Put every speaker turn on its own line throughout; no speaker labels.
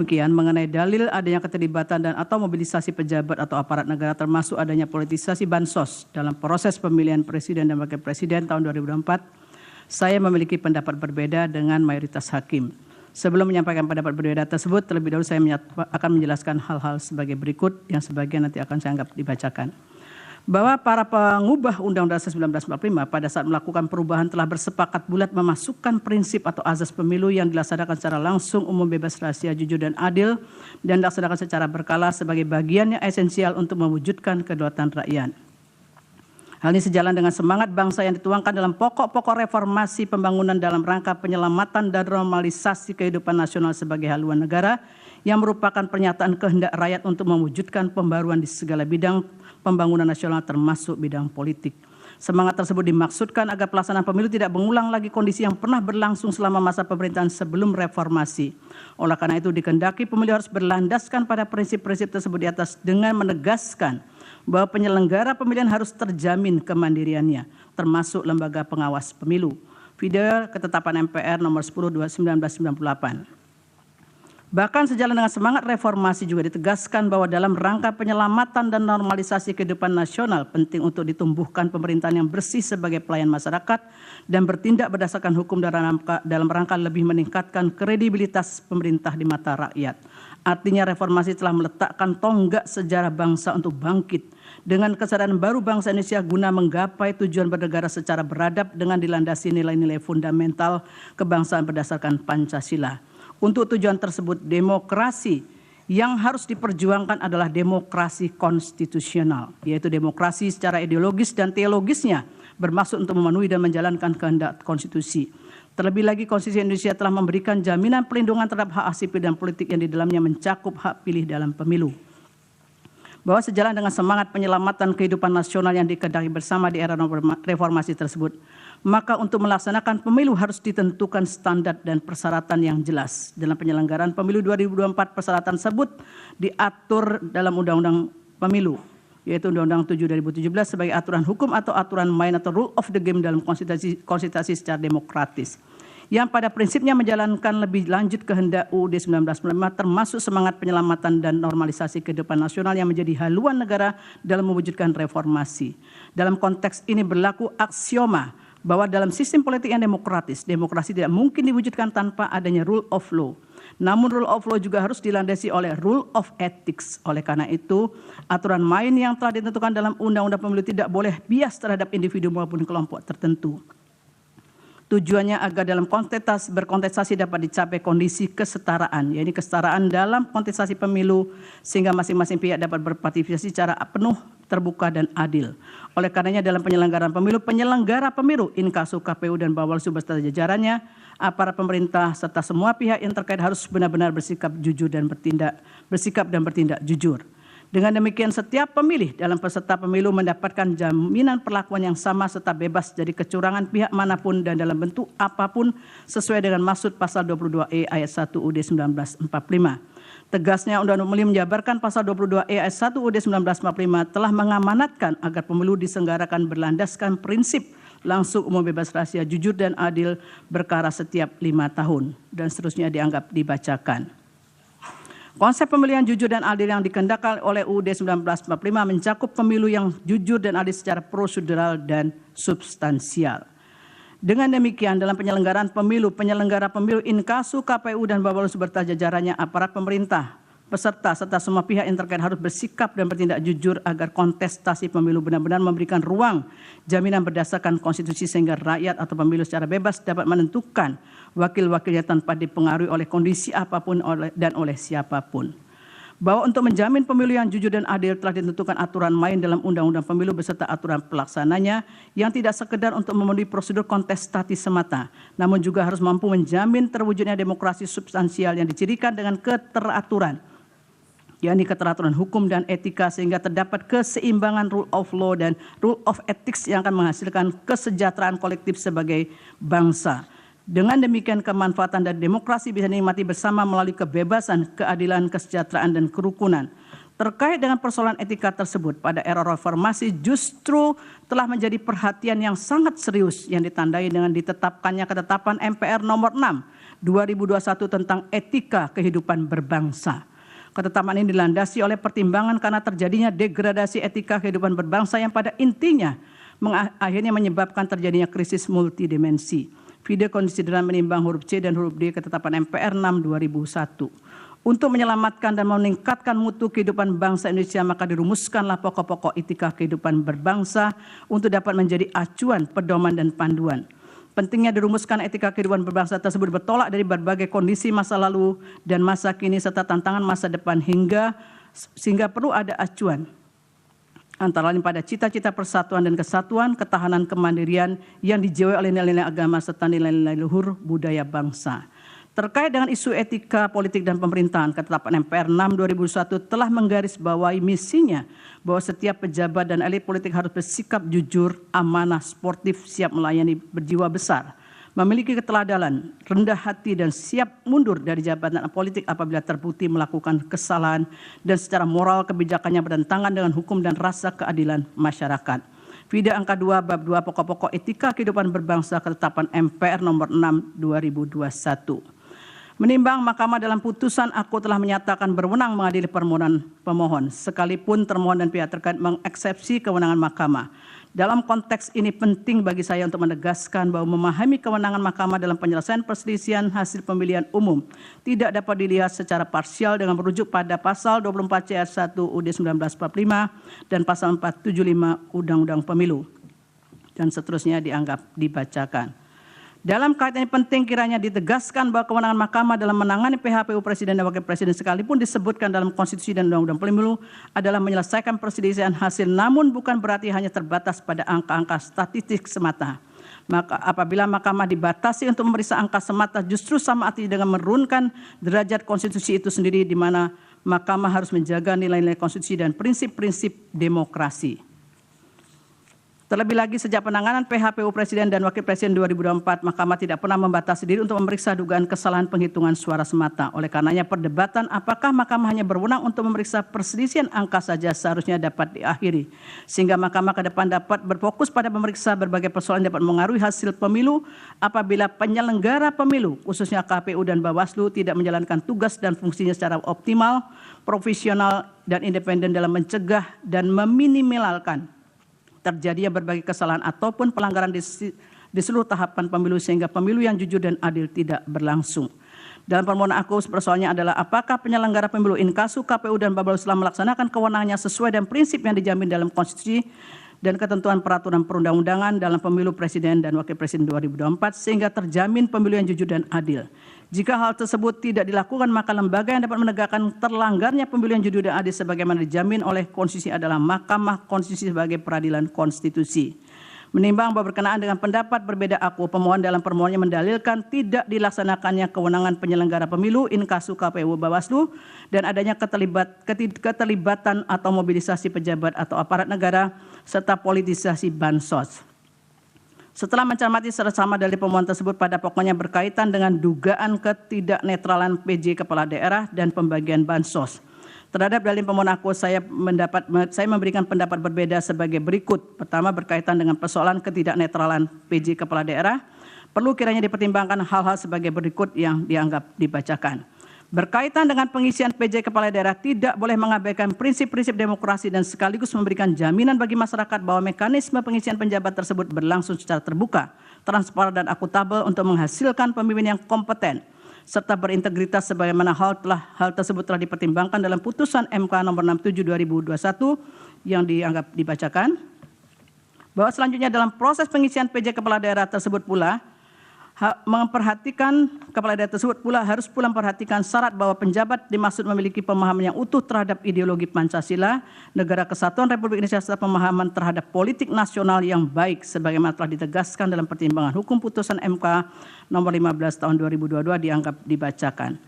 Demikian mengenai dalil adanya keterlibatan dan atau mobilisasi pejabat atau aparat negara termasuk adanya politisasi bansos dalam proses pemilihan presiden dan wakil presiden tahun 2024, saya memiliki pendapat berbeda dengan mayoritas hakim. Sebelum menyampaikan pendapat berbeda tersebut, terlebih dahulu saya akan menjelaskan hal-hal sebagai berikut yang sebagian nanti akan saya anggap dibacakan. Bahwa para pengubah Undang-Undang Dasar 1945 pada saat melakukan perubahan telah bersepakat bulat memasukkan prinsip atau azas pemilu yang dilaksanakan secara langsung, umum, bebas, rahasia, jujur, dan adil dan dilaksanakan secara berkala sebagai bagian yang esensial untuk mewujudkan kedaulatan rakyat. Hal ini sejalan dengan semangat bangsa yang dituangkan dalam pokok-pokok reformasi pembangunan dalam rangka penyelamatan dan normalisasi kehidupan nasional sebagai haluan negara yang merupakan pernyataan kehendak rakyat untuk mewujudkan pembaruan di segala bidang pembangunan nasional termasuk bidang politik. Semangat tersebut dimaksudkan agar pelaksanaan pemilu tidak mengulang lagi kondisi yang pernah berlangsung selama masa pemerintahan sebelum reformasi. Oleh karena itu dikehendaki pemilu harus berlandaskan pada prinsip-prinsip tersebut di atas dengan menegaskan bahwa penyelenggara pemilihan harus terjamin kemandiriannya, termasuk lembaga pengawas pemilu. Video ketetapan MPR nomor 10/1998. Bahkan sejalan dengan semangat reformasi juga ditegaskan bahwa dalam rangka penyelamatan dan normalisasi kehidupan nasional penting untuk ditumbuhkan pemerintahan yang bersih sebagai pelayan masyarakat dan bertindak berdasarkan hukum dalam rangka lebih meningkatkan kredibilitas pemerintah di mata rakyat. Artinya reformasi telah meletakkan tonggak sejarah bangsa untuk bangkit dengan kesadaran baru bangsa Indonesia guna menggapai tujuan bernegara secara beradab dengan dilandasi nilai-nilai fundamental kebangsaan berdasarkan Pancasila. Untuk tujuan tersebut, demokrasi yang harus diperjuangkan adalah demokrasi konstitusional, yaitu demokrasi secara ideologis dan teologisnya bermaksud untuk memenuhi dan menjalankan kehendak konstitusi. Terlebih lagi, Konstitusi Indonesia telah memberikan jaminan perlindungan terhadap hak sipil dan politik yang di dalamnya mencakup hak pilih dalam pemilu. Bahwa sejalan dengan semangat penyelamatan kehidupan nasional yang dikehendaki bersama di era reformasi tersebut, maka untuk melaksanakan pemilu harus ditentukan standar dan persyaratan yang jelas. Dalam penyelenggaraan pemilu 2024, persyaratan tersebut diatur dalam Undang-Undang Pemilu, yaitu Undang-Undang 7 2017 sebagai aturan hukum atau aturan main atau rule of the game dalam konstitusi secara demokratis, yang pada prinsipnya menjalankan lebih lanjut kehendak UUD 1945 termasuk semangat penyelamatan dan normalisasi kehidupan nasional yang menjadi haluan negara dalam mewujudkan reformasi. Dalam konteks ini berlaku aksioma bahwa dalam sistem politik yang demokratis, demokrasi tidak mungkin diwujudkan tanpa adanya rule of law. Namun rule of law juga harus dilandasi oleh rule of ethics. Oleh karena itu, aturan main yang telah ditentukan dalam Undang-Undang Pemilu tidak boleh bias terhadap individu maupun kelompok tertentu. Tujuannya agar dalam berkontestasi dapat dicapai kondisi kesetaraan, yaitu kesetaraan dalam kontestasi pemilu sehingga masing-masing pihak dapat berpartisipasi secara penuh, terbuka, dan adil. Oleh karenanya dalam penyelenggaraan pemilu, penyelenggara pemilu, Inkasu, KPU, dan Bawaslu beserta jajarannya, aparat pemerintah serta semua pihak yang terkait harus benar-benar bersikap dan bertindak jujur. Dengan demikian setiap pemilih dalam peserta pemilu mendapatkan jaminan perlakuan yang sama serta bebas dari kecurangan pihak manapun dan dalam bentuk apapun sesuai dengan maksud pasal 22E ayat 1 UUD 1945. Tegasnya Undang-Undang Pemilu menjabarkan pasal 22E ayat 1 UUD 1945 telah mengamanatkan agar pemilu diselenggarakan berlandaskan prinsip langsung, umum, bebas, rahasia, jujur, dan adil berkala setiap 5 tahun dan seterusnya dianggap dibacakan. Konsep pemilihan jujur dan adil yang dikehendaki oleh UUD 1945 mencakup pemilu yang jujur dan adil secara prosedural dan substansial. Dengan demikian dalam penyelenggaraan pemilu, penyelenggara pemilu Inkasu, KPU, dan Bawaslu beserta jajarannya, aparat pemerintah, peserta serta semua pihak yang terkait harus bersikap dan bertindak jujur agar kontestasi pemilu benar-benar memberikan ruang jaminan berdasarkan konstitusi sehingga rakyat atau pemilu secara bebas dapat menentukan wakil-wakilnya tanpa dipengaruhi oleh kondisi apapun dan oleh siapapun. Bahwa untuk menjamin pemilu yang jujur dan adil telah ditentukan aturan main dalam Undang-Undang Pemilu beserta aturan pelaksananya yang tidak sekedar untuk memenuhi prosedur kontestasi semata, namun juga harus mampu menjamin terwujudnya demokrasi substansial yang dicirikan dengan keteraturan, yakni keteraturan hukum dan etika sehingga terdapat keseimbangan rule of law dan rule of ethics yang akan menghasilkan kesejahteraan kolektif sebagai bangsa. Dengan demikian kemanfaatan dan demokrasi bisa dinikmati bersama melalui kebebasan, keadilan, kesejahteraan, dan kerukunan. Terkait dengan persoalan etika tersebut pada era reformasi justru telah menjadi perhatian yang sangat serius yang ditandai dengan ditetapkannya ketetapan MPR nomor 6 2021 tentang etika kehidupan berbangsa. Ketetapan ini dilandasi oleh pertimbangan karena terjadinya degradasi etika kehidupan berbangsa yang pada intinya akhirnya menyebabkan terjadinya krisis multidimensi. Video konsideran menimbang huruf C dan huruf D Ketetapan MPR 6/2001. Untuk menyelamatkan dan meningkatkan mutu kehidupan bangsa Indonesia, maka dirumuskanlah pokok-pokok etika kehidupan berbangsa untuk dapat menjadi acuan, pedoman, dan panduan. Pentingnya dirumuskan etika kehidupan berbangsa tersebut bertolak dari berbagai kondisi masa lalu dan masa kini serta tantangan masa depan sehingga perlu ada acuan antara lain pada cita-cita persatuan dan kesatuan, ketahanan kemandirian yang dijiwai oleh nilai-nilai agama serta nilai-nilai luhur budaya bangsa. Terkait dengan isu etika politik dan pemerintahan, Ketetapan MPR 6/2001 telah menggarisbawahi misinya bahwa setiap pejabat dan elit politik harus bersikap jujur, amanah, sportif, siap melayani, berjiwa besar, memiliki keteladanan, rendah hati, dan siap mundur dari jabatan politik apabila terbukti melakukan kesalahan dan secara moral kebijakannya bertentangan dengan hukum dan rasa keadilan masyarakat. Video angka 2 bab 2 pokok-pokok etika kehidupan berbangsa Ketetapan MPR nomor 6/2021. Menimbang Mahkamah dalam putusan aku telah menyatakan berwenang mengadili permohonan pemohon, sekalipun termohon dan pihak terkait mengeksepsi kewenangan Mahkamah. Dalam konteks ini penting bagi saya untuk menegaskan bahwa memahami kewenangan Mahkamah dalam penyelesaian perselisihan hasil pemilihan umum tidak dapat dilihat secara parsial dengan merujuk pada pasal 24 C ayat 1 UUD 1945 dan pasal 475 Undang-Undang Pemilu dan seterusnya dianggap dibacakan. Dalam kaitan ini penting kiranya ditegaskan bahwa kewenangan Mahkamah dalam menangani PHPU Presiden dan Wakil Presiden sekalipun disebutkan dalam Konstitusi dan Undang-Undang Pemilu adalah menyelesaikan perselisihan hasil, namun bukan berarti hanya terbatas pada angka-angka statistik semata. Maka apabila Mahkamah dibatasi untuk memeriksa angka semata, justru sama artinya dengan menurunkan derajat konstitusi itu sendiri, di mana Mahkamah harus menjaga nilai-nilai konstitusi dan prinsip-prinsip demokrasi. Terlebih lagi sejak penanganan PHPU Presiden dan Wakil Presiden 2024, Mahkamah tidak pernah membatasi diri untuk memeriksa dugaan kesalahan penghitungan suara semata. Oleh karenanya perdebatan apakah Mahkamah hanya berwenang untuk memeriksa perselisihan angka saja seharusnya dapat diakhiri. Sehingga Mahkamah ke depan dapat berfokus pada memeriksa berbagai persoalan yang dapat mengaruhi hasil pemilu apabila penyelenggara pemilu, khususnya KPU dan Bawaslu, tidak menjalankan tugas dan fungsinya secara optimal, profesional, dan independen dalam mencegah dan meminimalkan terjadinya berbagai kesalahan ataupun pelanggaran di seluruh tahapan pemilu sehingga pemilu yang jujur dan adil tidak berlangsung. Dalam permohonan aku persoalannya adalah apakah penyelenggara pemilu Inkasu, KPU, dan Bawaslu telah melaksanakan kewenangannya sesuai dengan prinsip yang dijamin dalam konstitusi dan ketentuan peraturan perundang-undangan dalam pemilu Presiden dan Wakil Presiden 2024 sehingga terjamin pemilu yang jujur dan adil. Jika hal tersebut tidak dilakukan, maka lembaga yang dapat menegakkan terlanggarnya pemilu yang jujur dan adil sebagaimana dijamin oleh konstitusi adalah Mahkamah Konstitusi sebagai peradilan konstitusi. Menimbang bahwa berkenaan dengan pendapat berbeda aku, pemohon dalam permohonannya mendalilkan tidak dilaksanakannya kewenangan penyelenggara pemilu Inkasu, KPU, Bawaslu dan adanya keterlibatan atau mobilisasi pejabat atau aparat negara serta politisasi bansos. Setelah mencermati secara dalil pemohon tersebut pada pokoknya berkaitan dengan dugaan ketidaknetralan PJ Kepala Daerah dan pembagian bansos. Terhadap dalil pemohon aku, saya memberikan pendapat berbeda sebagai berikut. Pertama, berkaitan dengan persoalan ketidaknetralan PJ Kepala Daerah, perlu kiranya dipertimbangkan hal-hal sebagai berikut yang dianggap dibacakan. Berkaitan dengan pengisian PJ Kepala Daerah tidak boleh mengabaikan prinsip-prinsip demokrasi dan sekaligus memberikan jaminan bagi masyarakat bahwa mekanisme pengisian penjabat tersebut berlangsung secara terbuka, transparan, dan akuntabel untuk menghasilkan pemimpin yang kompeten serta berintegritas sebagaimana hal tersebut telah dipertimbangkan dalam putusan MK nomor 67/2021 yang dianggap dibacakan. Bahwa selanjutnya dalam proses pengisian PJ Kepala Daerah tersebut pula harus pula memperhatikan syarat bahwa penjabat dimaksud memiliki pemahaman yang utuh terhadap ideologi Pancasila, Negara Kesatuan Republik Indonesia serta pemahaman terhadap politik nasional yang baik sebagaimana telah ditegaskan dalam pertimbangan hukum putusan MK nomor 15 tahun 2022 dianggap dibacakan.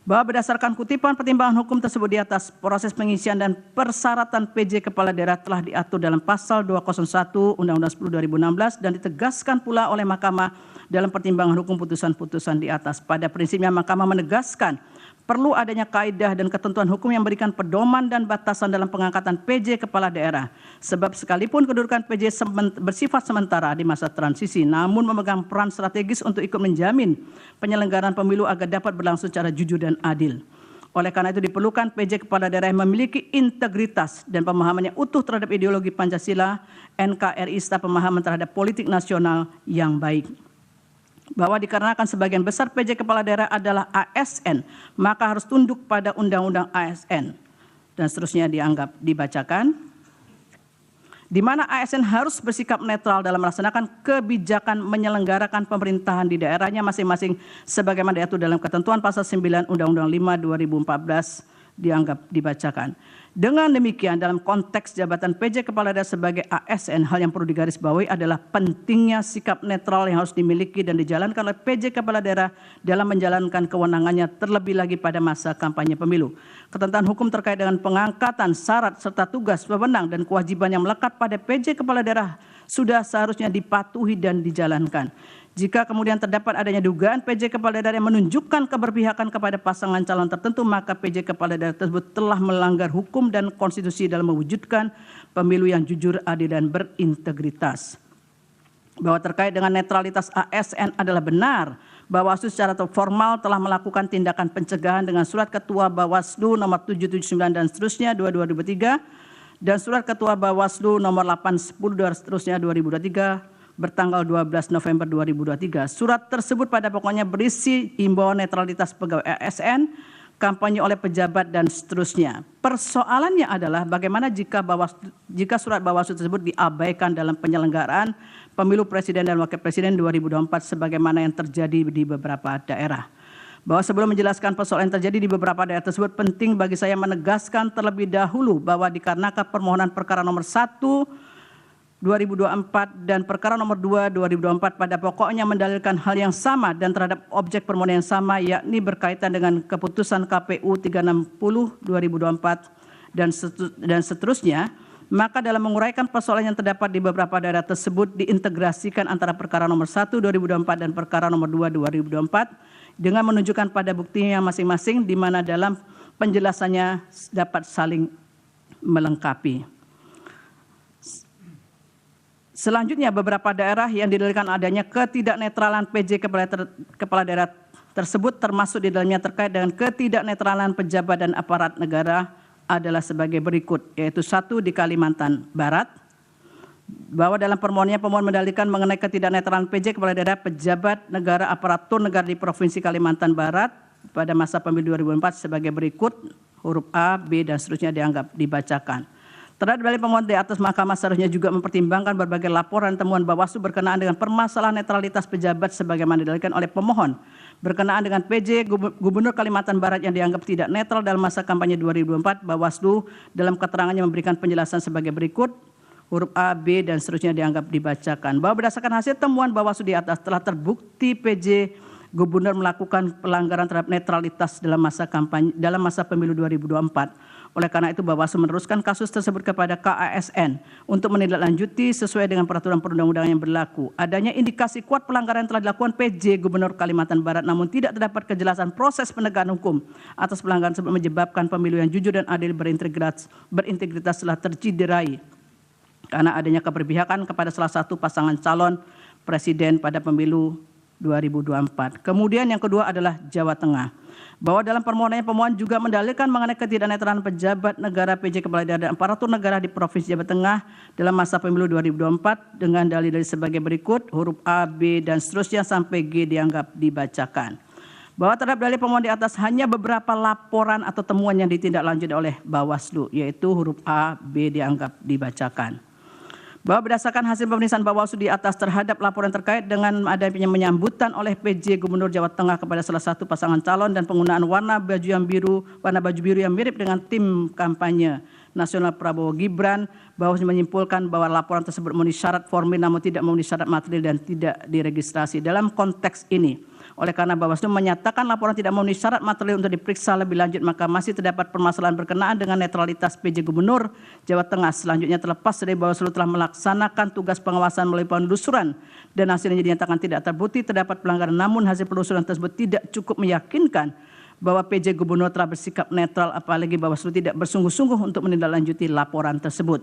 Bahwa berdasarkan kutipan pertimbangan hukum tersebut di atas, proses pengisian dan persyaratan PJ Kepala Daerah telah diatur dalam pasal 201 Undang-Undang 10 2016 dan ditegaskan pula oleh Mahkamah dalam pertimbangan hukum putusan-putusan di atas. Pada prinsipnya Mahkamah menegaskan perlu adanya kaidah dan ketentuan hukum yang memberikan pedoman dan batasan dalam pengangkatan PJ Kepala Daerah. Sebab sekalipun kedudukan PJ bersifat sementara di masa transisi, namun memegang peran strategis untuk ikut menjamin penyelenggaraan pemilu agar dapat berlangsung secara jujur dan adil. Oleh karena itu diperlukan PJ Kepala Daerah yang memiliki integritas dan pemahamannya utuh terhadap ideologi Pancasila, NKRI, serta pemahaman terhadap politik nasional yang baik. Bahwa dikarenakan sebagian besar PJ Kepala Daerah adalah ASN, maka harus tunduk pada Undang-Undang ASN. Dan seterusnya dibacakan. Di mana ASN harus bersikap netral dalam melaksanakan kebijakan menyelenggarakan pemerintahan di daerahnya masing-masing sebagaimana diatur dalam ketentuan pasal 9 Undang-Undang 5 2014 dibacakan. Dengan demikian dalam konteks jabatan PJ Kepala Daerah sebagai ASN, hal yang perlu digarisbawahi adalah pentingnya sikap netral yang harus dimiliki dan dijalankan oleh PJ Kepala Daerah dalam menjalankan kewenangannya terlebih lagi pada masa kampanye pemilu. Ketentuan hukum terkait dengan pengangkatan, syarat, serta tugas, wewenang, dan kewajiban yang melekat pada PJ Kepala Daerah sudah seharusnya dipatuhi dan dijalankan. Jika kemudian terdapat adanya dugaan PJ Kepala Daerah yang menunjukkan keberpihakan kepada pasangan calon tertentu, maka PJ Kepala Daerah tersebut telah melanggar hukum dan konstitusi dalam mewujudkan pemilu yang jujur, adil, dan berintegritas. Bahwa terkait dengan netralitas ASN adalah benar, Bawaslu secara formal telah melakukan tindakan pencegahan dengan surat Ketua Bawaslu nomor 779 dan seterusnya 2023 dan surat Ketua Bawaslu nomor 810 dan seterusnya 2023 bertanggal 12 November 2023. Surat tersebut pada pokoknya berisi himbauan netralitas pegawai ASN, kampanye oleh pejabat, dan seterusnya. Persoalannya adalah bagaimana jika surat Bawaslu tersebut diabaikan dalam penyelenggaraan pemilu presiden dan wakil presiden 2024 sebagaimana yang terjadi di beberapa daerah. Bahwa sebelum menjelaskan persoalan yang terjadi di beberapa daerah tersebut, penting bagi saya menegaskan terlebih dahulu bahwa dikarenakan permohonan perkara nomor 1 2024 dan perkara nomor 2 2024 pada pokoknya mendalilkan hal yang sama dan terhadap objek permohonan yang sama, yakni berkaitan dengan keputusan KPU 360 2024 dan seterusnya, maka dalam menguraikan persoalan yang terdapat di beberapa daerah tersebut diintegrasikan antara perkara nomor 1 2024 dan perkara nomor 2 2024 dengan menunjukkan pada buktinya masing-masing di mana dalam penjelasannya dapat saling melengkapi. Selanjutnya, beberapa daerah yang didalilkan adanya ketidaknetralan PJ Kepala Daerah tersebut termasuk di dalamnya terkait dengan ketidaknetralan pejabat dan aparat negara adalah sebagai berikut, yaitu 1 di Kalimantan Barat, bahwa dalam permohonannya pemohon mendalilkan mengenai ketidaknetralan PJ Kepala Daerah pejabat negara aparatur negara di Provinsi Kalimantan Barat pada masa pemilu 2004 sebagai berikut, huruf A, B, dan seterusnya dibacakan. Terhadap dalil pemohon di atas, Mahkamah seharusnya juga mempertimbangkan berbagai laporan temuan Bawaslu berkenaan dengan permasalahan netralitas pejabat sebagaimana didalilkan oleh pemohon berkenaan dengan PJ Gubernur Kalimantan Barat yang dianggap tidak netral dalam masa kampanye 2024. Bawaslu dalam keterangannya memberikan penjelasan sebagai berikut, huruf A, B, dan seterusnya dibacakan. Bahwa berdasarkan hasil temuan Bawaslu di atas telah terbukti PJ Gubernur melakukan pelanggaran terhadap netralitas dalam masa pemilu 2024. Oleh karena itu Bawaslu meneruskan kasus tersebut kepada KASN untuk menindaklanjuti sesuai dengan peraturan perundang-undangan yang berlaku. Adanya indikasi kuat pelanggaran yang telah dilakukan PJ Gubernur Kalimantan Barat, namun tidak terdapat kejelasan proses penegakan hukum atas pelanggaran tersebut menyebabkan pemilu yang jujur dan adil berintegritas telah tercederai karena adanya keberpihakan kepada salah satu pasangan calon presiden pada pemilu 2024. Kemudian yang kedua adalah Jawa Tengah. Bahwa dalam permohonannya pemohon juga mendalilkan mengenai ketidaknetralan pejabat negara PJ Kepala Daerah dan aparatur negara di Provinsi Jawa Tengah dalam masa pemilu 2024 dengan dalil-dalil sebagai berikut, huruf A, B, dan seterusnya sampai G dibacakan. Bahwa terhadap dalil pemohon di atas hanya beberapa laporan atau temuan yang ditindaklanjuti oleh Bawaslu, yaitu huruf A, B dibacakan. Bahwa berdasarkan hasil pemeriksaan Bawaslu di atas terhadap laporan terkait dengan adanya menyambutan oleh PJ Gubernur Jawa Tengah kepada salah satu pasangan calon dan penggunaan warna baju biru yang mirip dengan tim kampanye nasional Prabowo Gibran, Bawaslu menyimpulkan bahwa laporan tersebut memenuhi syarat formil namun tidak memenuhi syarat material dan tidak diregistrasi. Dalam konteks ini, oleh karena Bawaslu menyatakan laporan tidak memenuhi syarat material untuk diperiksa lebih lanjut, maka masih terdapat permasalahan berkenaan dengan netralitas PJ Gubernur Jawa Tengah. Selanjutnya, terlepas dari Bawaslu telah melaksanakan tugas pengawasan melalui penelusuran dan hasilnya dinyatakan tidak terbukti terdapat pelanggaran, namun hasil penelusuran tersebut tidak cukup meyakinkan bahwa PJ Gubernur telah bersikap netral, apalagi Bawaslu tidak bersungguh-sungguh untuk menindaklanjuti laporan tersebut.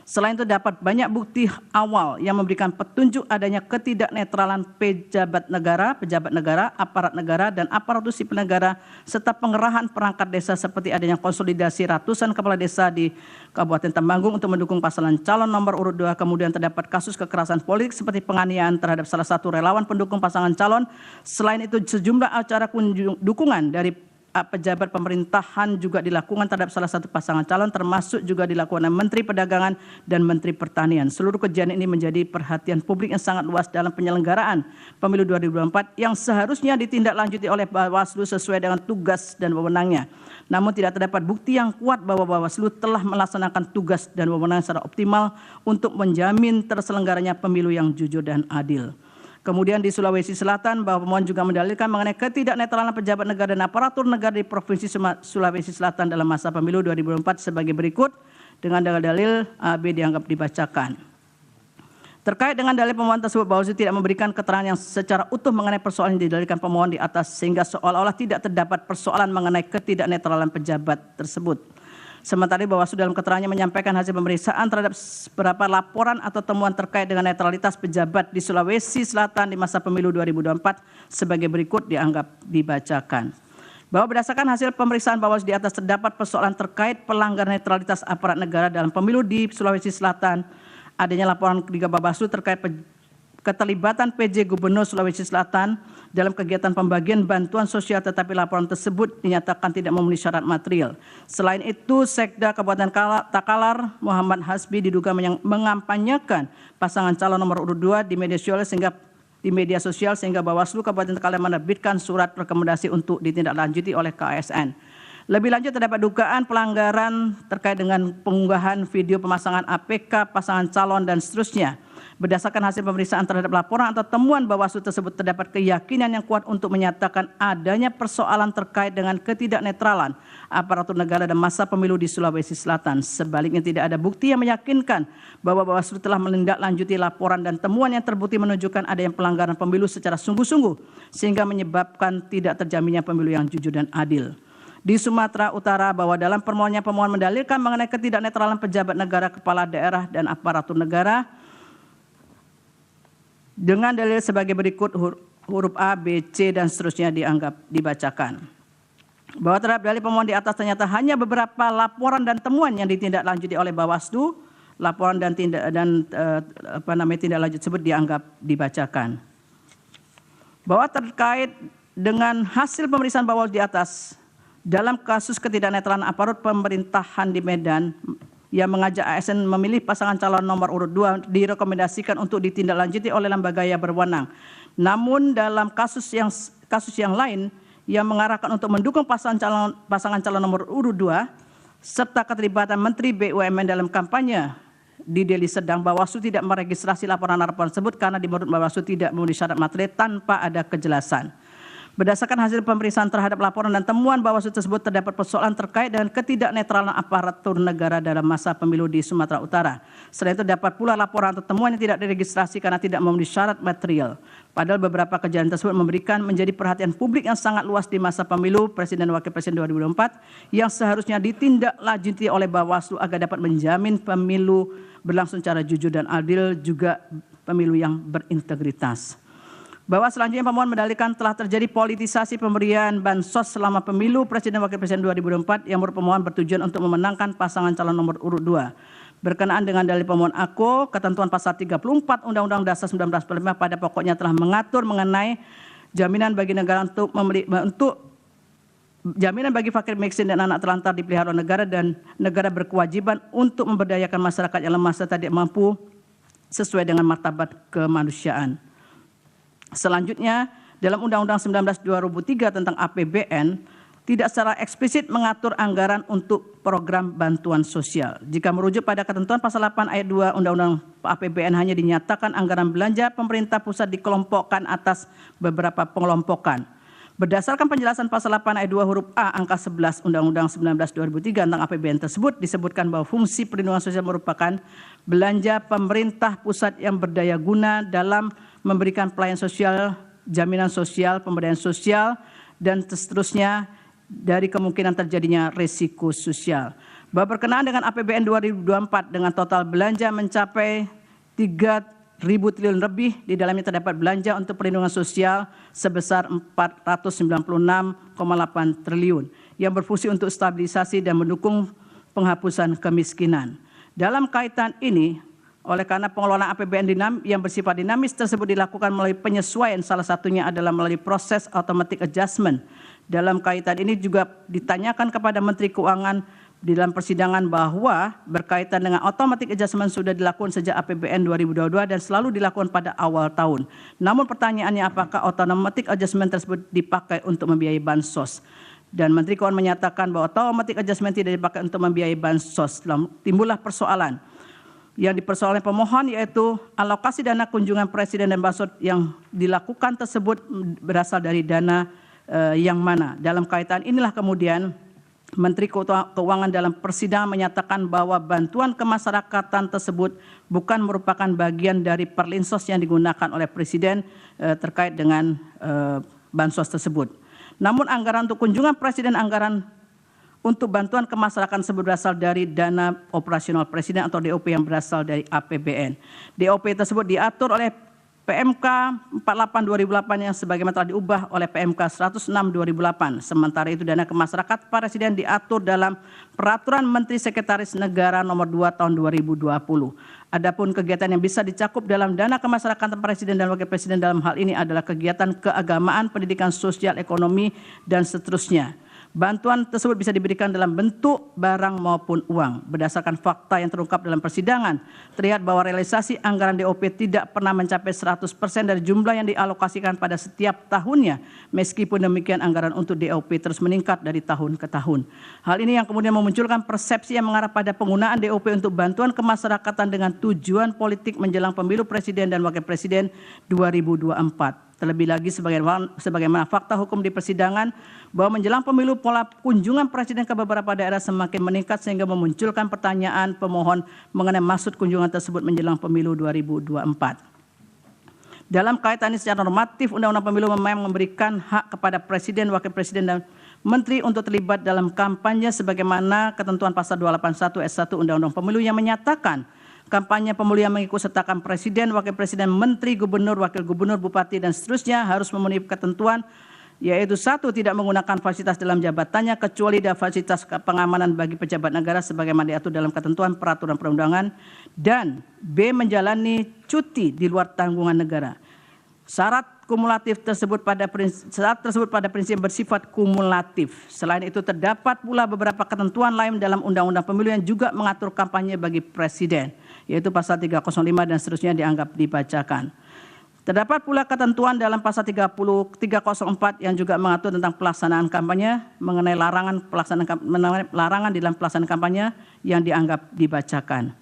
Selain itu dapat banyak bukti awal yang memberikan petunjuk adanya ketidaknetralan pejabat negara, aparat negara, dan aparatur sipil negara, serta pengerahan perangkat desa seperti adanya konsolidasi ratusan kepala desa di Kabupaten Temanggung untuk mendukung pasangan calon nomor urut 2. Kemudian terdapat kasus kekerasan politik seperti penganiayaan terhadap salah satu relawan pendukung pasangan calon. Selain itu sejumlah acara dukungan dari pejabat pemerintahan juga dilakukan terhadap salah satu pasangan calon, termasuk juga dilakukan oleh Menteri Perdagangan dan Menteri Pertanian. Seluruh kejadian ini menjadi perhatian publik yang sangat luas dalam penyelenggaraan Pemilu 2024 yang seharusnya ditindaklanjuti oleh Bawaslu sesuai dengan tugas dan wewenangnya. Namun tidak terdapat bukti yang kuat bahwa Bawaslu telah melaksanakan tugas dan wewenang secara optimal untuk menjamin terselenggaranya pemilu yang jujur dan adil. Kemudian di Sulawesi Selatan, bahwa pemohon juga mendalilkan mengenai ketidaknetralan pejabat negara dan aparatur negara di Provinsi Sulawesi Selatan dalam masa pemilu 2024 sebagai berikut, dengan dalil A, B dianggap dibacakan. Terkait dengan dalil pemohon tersebut, Bawaslu tidak memberikan keterangan yang secara utuh mengenai persoalan yang didalilkan pemohon di atas, sehingga seolah-olah tidak terdapat persoalan mengenai ketidaknetralan pejabat tersebut. Sementara Bawaslu dalam keterangannya menyampaikan hasil pemeriksaan terhadap beberapa laporan atau temuan terkait dengan netralitas pejabat di Sulawesi Selatan di masa pemilu 2024 sebagai berikut dianggap dibacakan. Bahwa berdasarkan hasil pemeriksaan Bawaslu di atas terdapat persoalan terkait pelanggaran netralitas aparat negara dalam pemilu di Sulawesi Selatan. Adanya laporan ketiga Bawaslu terkait keterlibatan PJ Gubernur Sulawesi Selatan dalam kegiatan pembagian bantuan sosial, tetapi laporan tersebut dinyatakan tidak memenuhi syarat material. Selain itu, Sekda Kabupaten Takalar Muhammad Hasbi diduga mengampanyekan pasangan calon nomor urut 2 di media sosial sehingga Bawaslu Kabupaten Takalar menerbitkan surat rekomendasi untuk ditindaklanjuti oleh KASN. Lebih lanjut terdapat dugaan pelanggaran terkait dengan pengunggahan video pemasangan APK pasangan calon dan seterusnya. Berdasarkan hasil pemeriksaan terhadap laporan atau temuan Bawaslu tersebut, terdapat keyakinan yang kuat untuk menyatakan adanya persoalan terkait dengan ketidaknetralan aparatur negara dan masa pemilu di Sulawesi Selatan. Sebaliknya tidak ada bukti yang meyakinkan bahwa Bawaslu telah menindaklanjuti laporan dan temuan yang terbukti menunjukkan adanya pelanggaran pemilu secara sungguh-sungguh sehingga menyebabkan tidak terjaminnya pemilu yang jujur dan adil. Di Sumatera Utara, bahwa dalam permohonannya pemohon mendalilkan mengenai ketidaknetralan pejabat negara, kepala daerah, dan aparatur negara dengan dalil sebagai berikut, huruf A, B, C, dan seterusnya dianggap dibacakan. Bahwa terhadap dalil pemohon di atas ternyata hanya beberapa laporan dan temuan yang ditindaklanjuti oleh Bawaslu, laporan dan tindak lanjut tersebut dianggap dibacakan. Bahwa terkait dengan hasil pemeriksaan Bawaslu di atas, dalam kasus ketidaknetralan aparat pemerintahan di Medan yang mengajak ASN memilih pasangan calon nomor urut 2 direkomendasikan untuk ditindaklanjuti oleh lembaga yang berwenang. Namun dalam kasus yang lain yang mengarahkan untuk mendukung pasangan calon nomor urut 2 serta keterlibatan Menteri BUMN dalam kampanye di Deli Serdang, Bawaslu tidak meregistrasi laporan-laporan tersebut karena menurut Bawaslu tidak memenuhi syarat material tanpa ada kejelasan. Berdasarkan hasil pemeriksaan terhadap laporan dan temuan Bawaslu tersebut, terdapat persoalan terkait dengan ketidaknetralan aparatur negara dalam masa pemilu di Sumatera Utara. Selain itu dapat pula laporan atau temuan yang tidak diregistrasi karena tidak memenuhi syarat material. Padahal beberapa kejadian tersebut menjadi perhatian publik yang sangat luas di masa pemilu Presiden dan Wakil Presiden 2024 yang seharusnya ditindaklanjuti oleh Bawaslu agar dapat menjamin pemilu berlangsung secara jujur dan adil, juga pemilu yang berintegritas. Bahwa selanjutnya pemohon mendalilkan telah terjadi politisasi pemberian bansos selama pemilu Presiden dan Wakil Presiden 2024 yang menurut pemohon bertujuan untuk memenangkan pasangan calon nomor urut 2. Berkenaan dengan dalil pemohon aku, ketentuan pasal 34 Undang-Undang Dasar 1945 pada pokoknya telah mengatur mengenai jaminan bagi negara jaminan bagi fakir miskin dan anak terlantar dipelihara negara, dan negara berkewajiban untuk memberdayakan masyarakat yang lemah serta tidak mampu sesuai dengan martabat kemanusiaan. Selanjutnya, dalam Undang-Undang 19/2003 tentang APBN tidak secara eksplisit mengatur anggaran untuk program bantuan sosial. Jika merujuk pada ketentuan pasal 8 ayat 2 Undang-Undang APBN hanya dinyatakan anggaran belanja pemerintah pusat dikelompokkan atas beberapa pengelompokan. Berdasarkan penjelasan pasal 8 ayat 2 huruf A angka 11 Undang-Undang 19/2003 tentang APBN tersebut disebutkan bahwa fungsi perlindungan sosial merupakan belanja pemerintah pusat yang berdaya guna dalam memberikan pelayanan sosial, jaminan sosial, pemberdayaan sosial, dan seterusnya dari kemungkinan terjadinya risiko sosial. Bahwa berkenaan dengan APBN 2024 dengan total belanja mencapai 3.000 triliun lebih, di dalamnya terdapat belanja untuk perlindungan sosial sebesar 496,8 triliun yang berfungsi untuk stabilisasi dan mendukung penghapusan kemiskinan. Dalam kaitan ini, oleh karena pengelolaan APBN yang bersifat dinamis tersebut dilakukan melalui penyesuaian, salah satunya adalah melalui proses automatic adjustment. Dalam kaitan ini juga ditanyakan kepada Menteri Keuangan di dalam persidangan bahwa berkaitan dengan automatic adjustment sudah dilakukan sejak APBN 2022 dan selalu dilakukan pada awal tahun. Namun pertanyaannya, apakah automatic adjustment tersebut dipakai untuk membiayai bansos? Dan Menteri Keuangan menyatakan bahwa automatic adjustment tidak dipakai untuk membiayai bansos. Timbullah persoalan yang dipersoalkan pemohon, yaitu alokasi dana kunjungan Presiden dan bansos yang dilakukan tersebut berasal dari dana yang mana. Dalam kaitan inilah kemudian Menteri Keuangan dalam persidangan menyatakan bahwa bantuan kemasyarakatan tersebut bukan merupakan bagian dari perlinsos yang digunakan oleh Presiden terkait dengan bansos tersebut. Namun anggaran untuk kunjungan Presiden, anggaran untuk bantuan kemasyarakatan tersebut berasal dari dana operasional Presiden atau DOP yang berasal dari APBN. DOP tersebut diatur oleh PMK 48/2008 yang sebagaimana telah diubah oleh PMK 106/2008. Sementara itu dana kemasyarakatan Presiden diatur dalam Peraturan Menteri Sekretaris Negara Nomor 2 Tahun 2020. Adapun kegiatan yang bisa dicakup dalam dana kemasyarakatan Presiden dan Wakil Presiden dalam hal ini adalah kegiatan keagamaan, pendidikan, sosial, ekonomi, dan seterusnya. Bantuan tersebut bisa diberikan dalam bentuk barang maupun uang. Berdasarkan fakta yang terungkap dalam persidangan, terlihat bahwa realisasi anggaran DOP tidak pernah mencapai 100% dari jumlah yang dialokasikan pada setiap tahunnya. Meskipun demikian, anggaran untuk DOP terus meningkat dari tahun ke tahun. Hal ini yang kemudian memunculkan persepsi yang mengarah pada penggunaan DOP untuk bantuan kemasyarakatan dengan tujuan politik menjelang pemilu Presiden dan Wakil Presiden 2024. Terlebih lagi sebagaimana fakta hukum di persidangan bahwa menjelang pemilu pola kunjungan Presiden ke beberapa daerah semakin meningkat sehingga memunculkan pertanyaan pemohon mengenai maksud kunjungan tersebut menjelang pemilu 2024. Dalam kaitan ini secara normatif, Undang-Undang Pemilu memang memberikan hak kepada Presiden, Wakil Presiden, dan Menteri untuk terlibat dalam kampanye sebagaimana ketentuan pasal 281 ayat 1 Undang-Undang Pemilu yang menyatakan kampanye pemilu yang mengikut sertakan Presiden, Wakil Presiden, Menteri, Gubernur, Wakil Gubernur, Bupati, dan seterusnya harus memenuhi ketentuan, yaitu 1. Tidak menggunakan fasilitas dalam jabatannya kecuali ada fasilitas pengamanan bagi pejabat negara sebagaimana diatur dalam ketentuan peraturan perundangan, dan B. Menjalani cuti di luar tanggungan negara. Syarat tersebut pada prinsip bersifat kumulatif. Selain itu terdapat pula beberapa ketentuan lain dalam Undang-Undang Pemilu yang juga mengatur kampanye bagi Presiden, yaitu pasal 305 dan seterusnya dianggap dibacakan. Terdapat pula ketentuan dalam pasal 304 yang juga mengatur tentang pelaksanaan kampanye mengenai larangan dalam pelaksanaan kampanye yang dianggap dibacakan.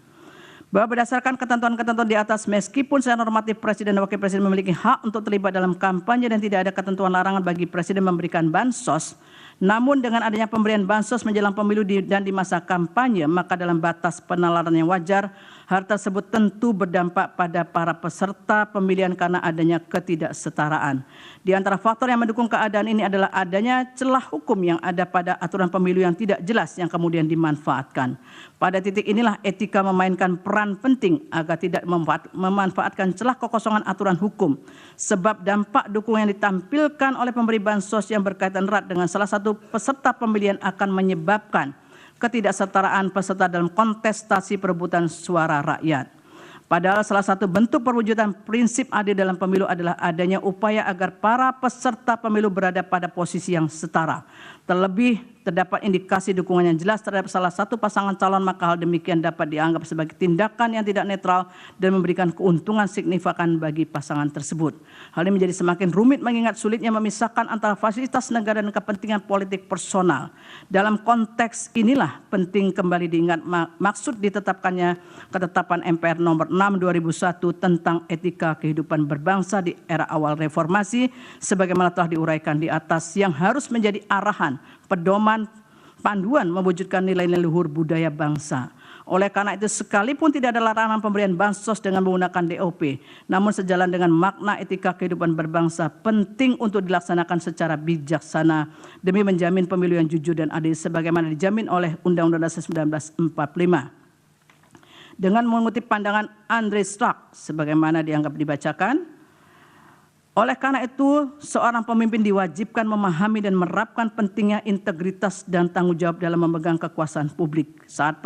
Bahwa berdasarkan ketentuan-ketentuan di atas, meskipun secara normatif Presiden dan Wakil Presiden memiliki hak untuk terlibat dalam kampanye dan tidak ada ketentuan larangan bagi Presiden memberikan bansos, namun dengan adanya pemberian bansos menjelang pemilu dan di masa kampanye, maka dalam batas penalaran yang wajar, hal tersebut tentu berdampak pada para peserta pemilihan karena adanya ketidaksetaraan. Di antara faktor yang mendukung keadaan ini adalah adanya celah hukum yang ada pada aturan pemilu yang tidak jelas yang kemudian dimanfaatkan. Pada titik inilah etika memainkan peran penting agar tidak memanfaatkan celah kekosongan aturan hukum. Sebab dampak dukungan yang ditampilkan oleh pemberi bansos yang berkaitan erat dengan salah satu peserta pemilihan akan menyebabkan ketidaksetaraan peserta dalam kontestasi perebutan suara rakyat. Padahal salah satu bentuk perwujudan prinsip adil dalam pemilu adalah adanya upaya agar para peserta pemilu berada pada posisi yang setara. Terlebih terdapat indikasi dukungan yang jelas terhadap salah satu pasangan calon, maka hal demikian dapat dianggap sebagai tindakan yang tidak netral dan memberikan keuntungan signifikan bagi pasangan tersebut. Hal ini menjadi semakin rumit mengingat sulitnya memisahkan antara fasilitas negara dan kepentingan politik personal. Dalam konteks inilah penting kembali diingat maksud ditetapkannya ketetapan MPR nomor 6 2001 tentang etika kehidupan berbangsa di era awal reformasi sebagaimana telah diuraikan di atas, yang harus menjadi arahan, pedoman, panduan mewujudkan nilai-nilai luhur budaya bangsa. Oleh karena itu, sekalipun tidak ada larangan pemberian bansos dengan menggunakan DOP, namun sejalan dengan makna etika kehidupan berbangsa, penting untuk dilaksanakan secara bijaksana demi menjamin pemilu yang jujur dan adil sebagaimana dijamin oleh Undang-Undang Dasar 1945. Dengan mengutip pandangan Andre Strack sebagaimana dianggap dibacakan, oleh karena itu, seorang pemimpin diwajibkan memahami dan menerapkan pentingnya integritas dan tanggung jawab dalam memegang kekuasaan publik, serta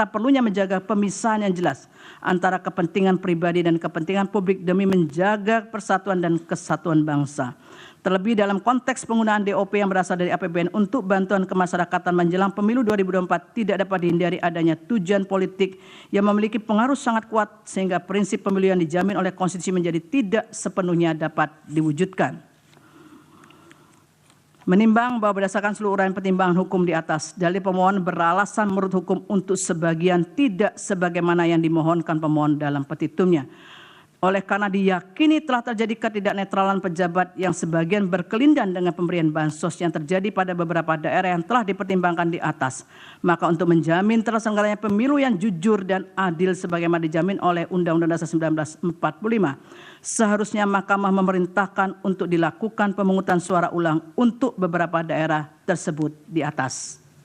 perlunya menjaga pemisahan yang jelas antara kepentingan pribadi dan kepentingan publik demi menjaga persatuan dan kesatuan bangsa. Terlebih dalam konteks penggunaan DOP yang berasal dari APBN untuk bantuan kemasyarakatan menjelang pemilu 2024 tidak dapat dihindari adanya tujuan politik yang memiliki pengaruh sangat kuat sehingga prinsip pemilu yang dijamin oleh konstitusi menjadi tidak sepenuhnya dapat diwujudkan. Menimbang bahwa berdasarkan seluruh uraian pertimbangan hukum di atas, dalil pemohon beralasan menurut hukum untuk sebagian tidak sebagaimana yang dimohonkan pemohon dalam petitumnya. Oleh karena diyakini telah terjadi ketidaknetralan pejabat yang sebagian berkelindan dengan pemberian bansos yang terjadi pada beberapa daerah yang telah dipertimbangkan di atas, maka untuk menjamin terselenggaranya pemilu yang jujur dan adil sebagaimana dijamin oleh Undang-Undang Dasar 1945, seharusnya Mahkamah memerintahkan untuk dilakukan pemungutan suara ulang untuk beberapa daerah tersebut di atas.